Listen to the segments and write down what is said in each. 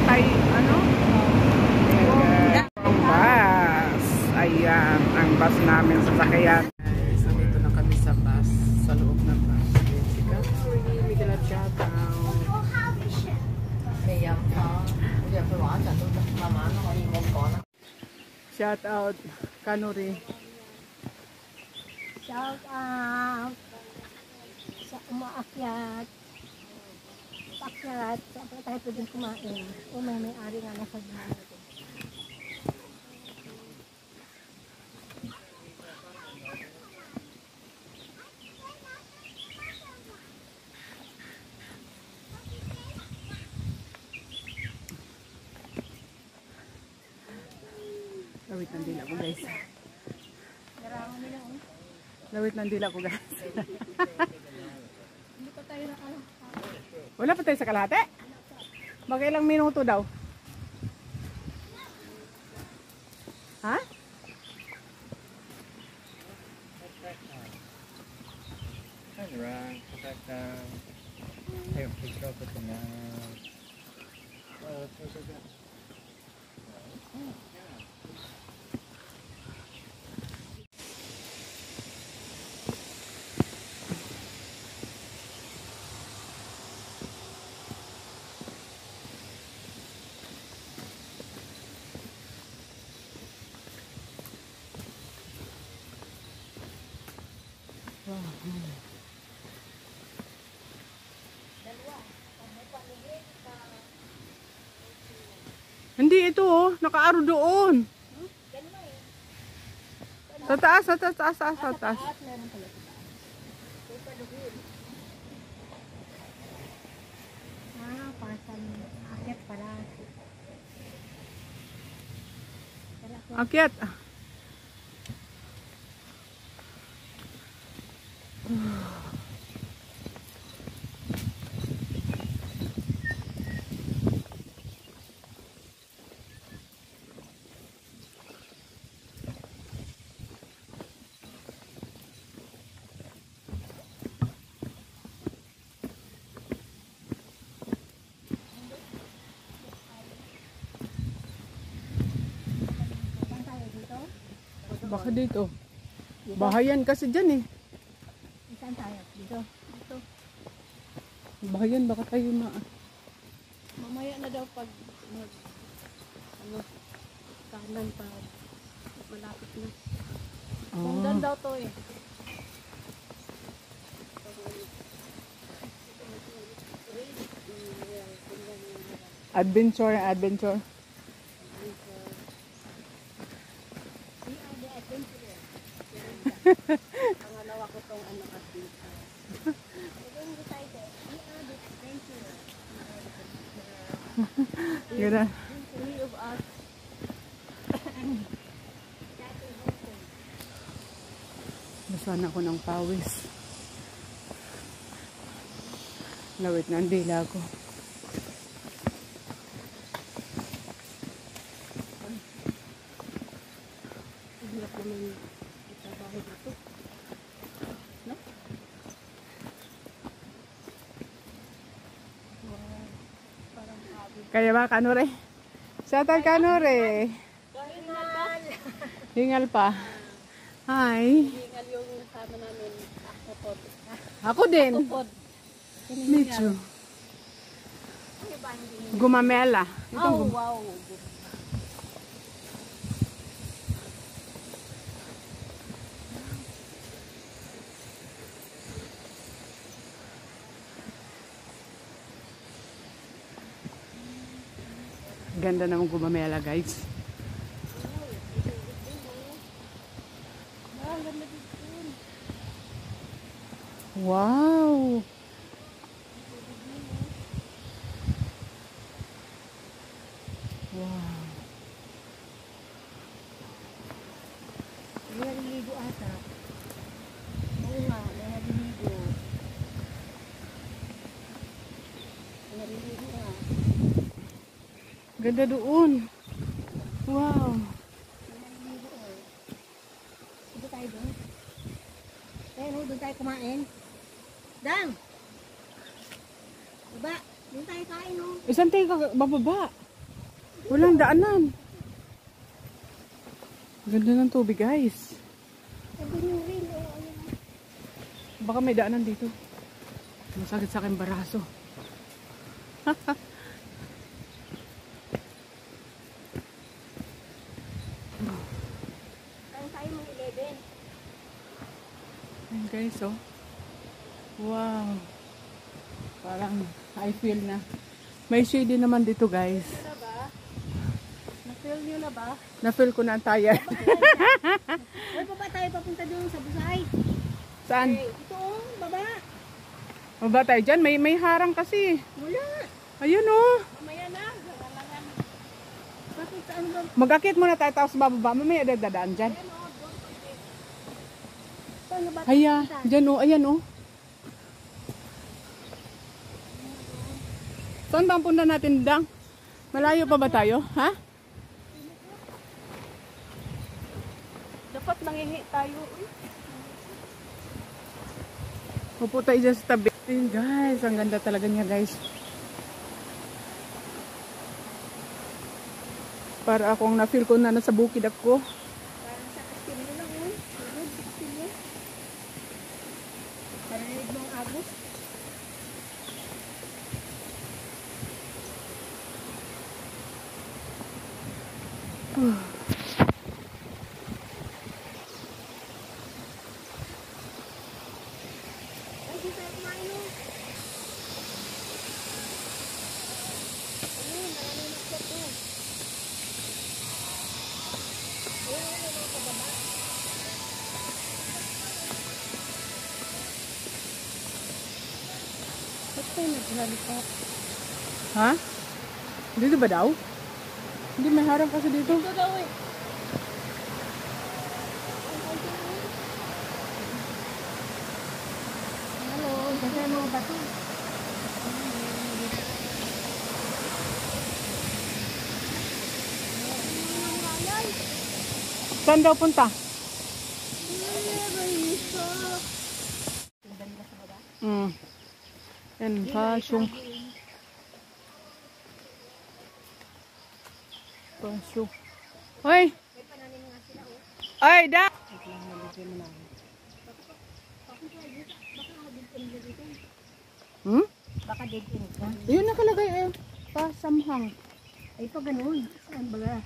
Tay, ano? Ang bus. Ayan, ang bus namin sa sakyan. So, dito na kami sa bus. Sa loob ng bus. Jessica, Miguel at Shoutout. Shoutout, Kanuri. Shout out sa umaakyat. Pakyat, siyempre tayo pwedeng kumain. O may-ari nga nasa bahay. Lawit ng dila ko, guys. Narangan nila, oh. Lawit ng dila ko, guys. Hindi pa tayo na ano. Wala pa tayo sa kalahati? Mag-ilang minuto daw? Ha? Hindi ito, oh. Nakaaro doon. Sa taas, sa taas, sa taas, sa taas. Parsan akyat pala. Akyat. Baka dito. Bahayan kasi dyan eh. Saan tayo? Dito. Dito. Bahayan, baka tayo Mamaya na daw pag kanan pa malapit na. Sundan daw to eh. Adventure, adventure. Pangalawa ko tong ano adventure. Ganda. Three of us. Nasan ako ng pawis. Lawit na ang dila ko. Hirap naman itabaho dito. No? Wow. Parang habi. Kaya ba, Kanure? Shoutout, Kanure. Hingal! Hingal pa. Hi. Hingal yung kasama namin. Akopod. Ako din. Akopod. Medyo. Gumamela. Oh, wow. Ganda naman gumamela, guys. Wow. Wow. May naliligo ata. Oo nga, may naliligo. May naliligo nga. Ganda doon. Wow. May naliligo eh. Sige tayo doon. Kaya no, doon tayo kumain. Dang! Diba? Doon tayo kain, no? Isang tayo bababa. Walang daanan. Ganda ng tubig, guys. Sabi niyo rin, ayun. Baka may daanan dito. Masakit sa akin baraso. Kain tayo mga 11. Ayan guys, oh. Wow. Parang I feel na. May shade din naman dito, guys. Na ba? Na-feel niyo na ba? Na-feel ko na ang tired. Ay, baba tayo papunta doon sa Busay. Saan? Eh, ito oh, baba. Baba tayo dyan. May harang kasi. Wala. Ayun, oh. Mamaya na. Galangan. Bakit saan ba? Mag-akit muna tayo tapos bababa. Mamaya dadaan dyan. Ayan oh, doon. Saan na ba? Haya. Dyan, oh. Ayan, oh. Saan ba ang punta natin, Dang? Malayo pa ba tayo? Ha? Dapat mangingi tayo. Upo tayo dyan sa tabi. Ayun, guys. Ang ganda talaga niya, guys. Para akong na-feel ko na nasa bukid ako. Parang sa kastilyo lang oh. Sunod, kastilyo. Parinig mong agos. Ay, di tayo kumain oh. Ayun, marami magsat oh. Ayun, ayun, mga pababa. Ba't tayo naglalipot? Ha? Dito ba daw? Hindi, may harang kasi dito. Ito daw eh. Hello, kasi mga bato. Saan daw punta? Yan, pasyong. Pasyong. Hoy! Ay, da! Hmm? Baka dead end ka. Ayun nakalagay eh. Pasamhang. Ay, pa ganun. Saan ba?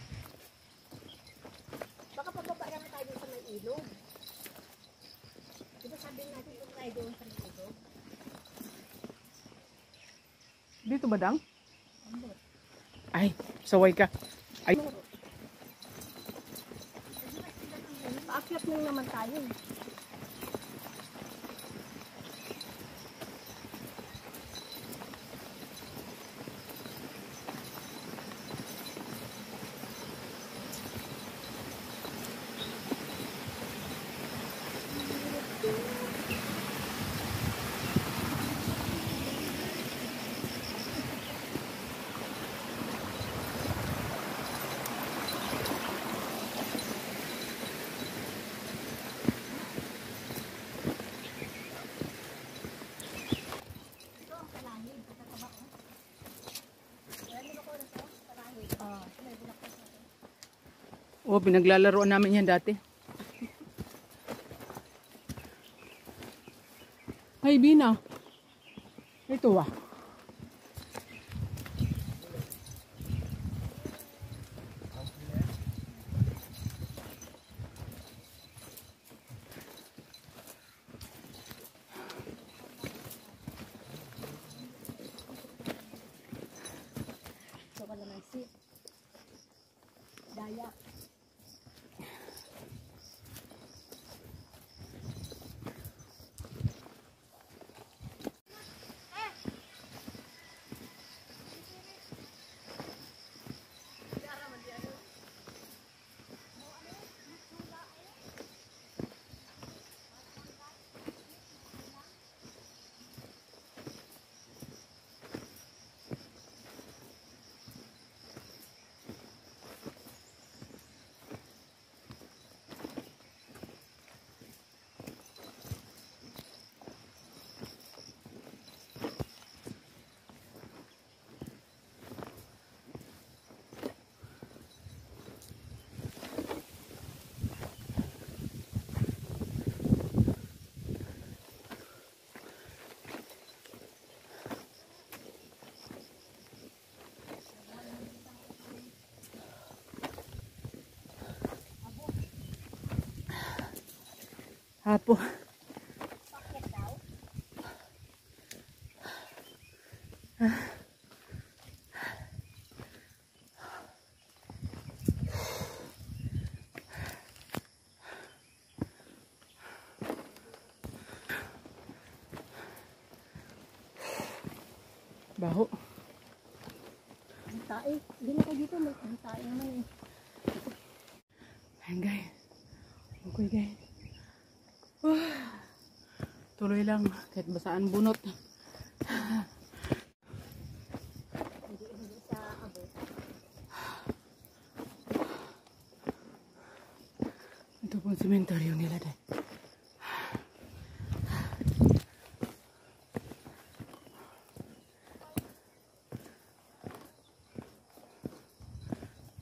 Baka pababa lang tayo sa may ilog. Diba sabihin natin kung tayo doon sa may ilog? Dito ba, Dang? Ay, saway ka. Ay. Paakyat lang naman tayo. Oh, pinaglalaroan namin yan dati. Ay, Bina. Ito ah. So, wala nang sit. Daya. Hapo. Baho. Ang tae. Hindi na kayo dito. Ang tae naman eh. Ayan guys. Okay guys. Tuloy lang. Kahit basaan bunot. Hindi sa abot. Ito pong sementeryo nila dahil.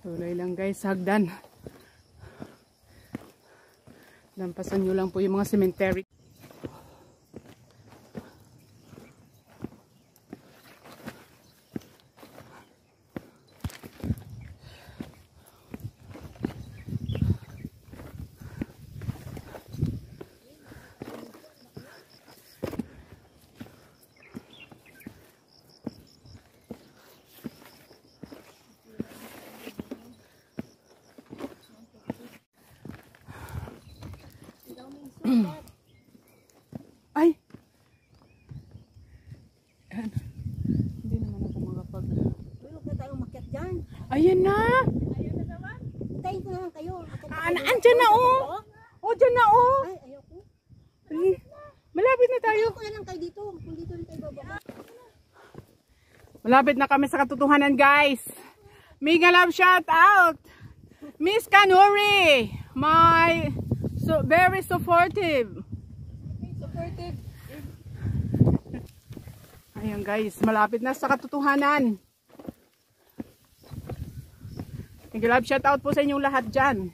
Tuloy lang guys, hagdan. Lampasan nyo lang po yung mga cemetery. Ay! Ayan. Hindi naman ako makapag... Huwag na tayong makiat dyan. Ayan na! Ayaw na naman. Hintayin ko na lang kayo. Andyan na oh! Oh, dyan na oh! Ay, ayaw ko. Ay, malapit na tayo. Hintayin ko na lang kayo dito. Kung dito rin tayo bababa. Malapit na kami sa katotohanan guys. Mega love shout out! Miss Kanuri! My very supportive. Supportive. Ayan guys, malapit na sa katotohanan. Mega love shout out po sa inyong lahat dyan.